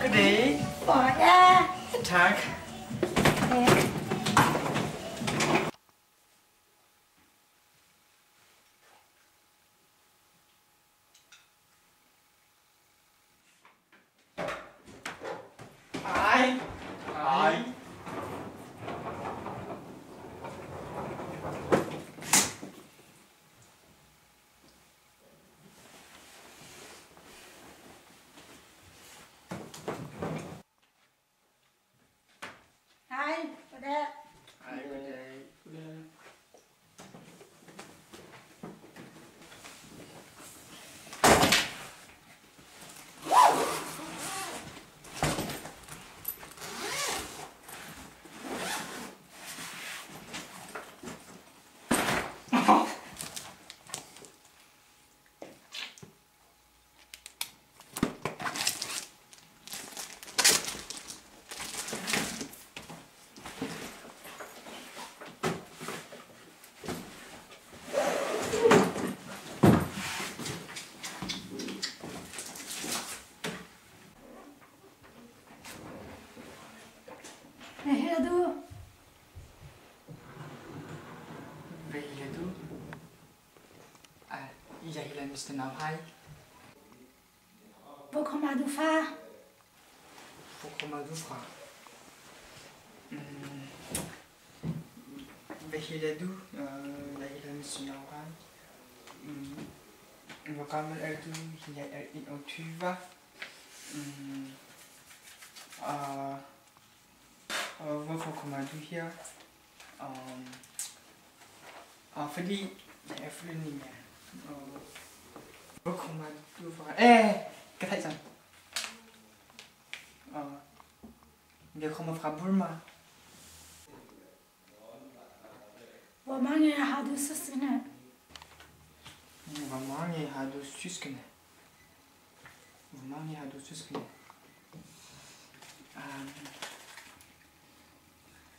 Goddag. Ja. Tak. Hej. Hej. Hej, goddag. Hej, goddag. Goddag. Hvad hedder du? Hvad hedder du? Jeg hedder Mr. Navhaj. Hvor kommer du fra? Hvor kommer du fra? Hvad hedder du? Jeg hedder Mr. Navhaj. Hvor gammel er du? Jeg er 21. Og hvorfor kommer du her? Fordi jeg er flygtning. Hvor kommer du fra? Kan jeg tage jeg kommer fra Burma. Hvor mange har du søskende? Hvor mange har du søskende? Hvor mange har du søskende?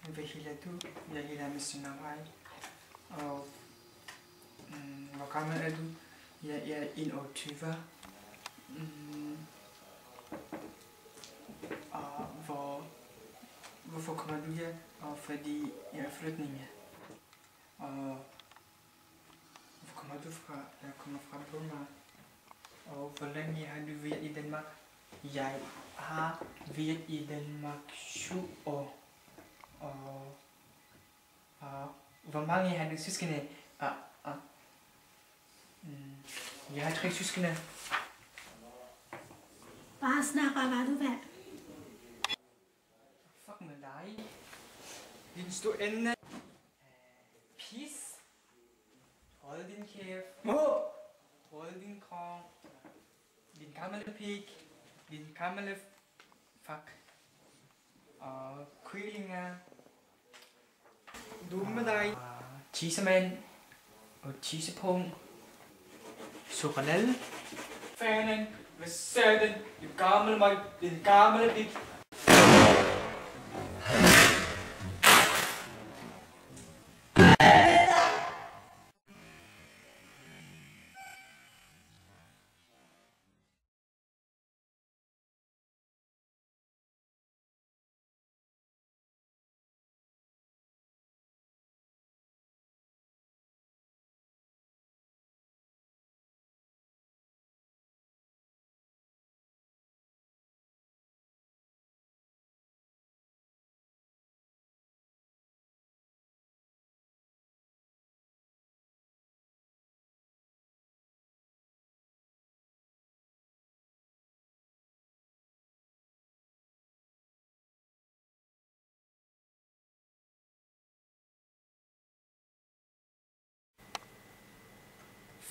Hvad hedder du? Jeg hedder Mr. Navhaj. Og hvor gammel er du? Jeg er 21. Og hvorfor kommer du her? Fordi jeg er flygtning. Og hvor kommer du fra? Jeg kommer fra Burma. Og hvor længe har du været i Danmark? Jeg har været i Danmark 7 år. Og hvor mange har du søskende? Jeg har 3 søskende. Bare snakker, hvad du vil. Fuck med dig. Din store ende. Pis. Hold din kæft. Hold din krog. Din gamle pig. Din gamle fuck. Og kyllinger. Dumme dig. Tissemand. Og tissepung. Chokolade. Fanen. Hvad sagde den? Den gamle mig, den gamle dit.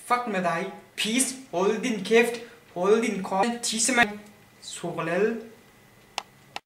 Fuck med dig. Peace. Hold din kæft. Hold din krop. Tissemand. Sorlal.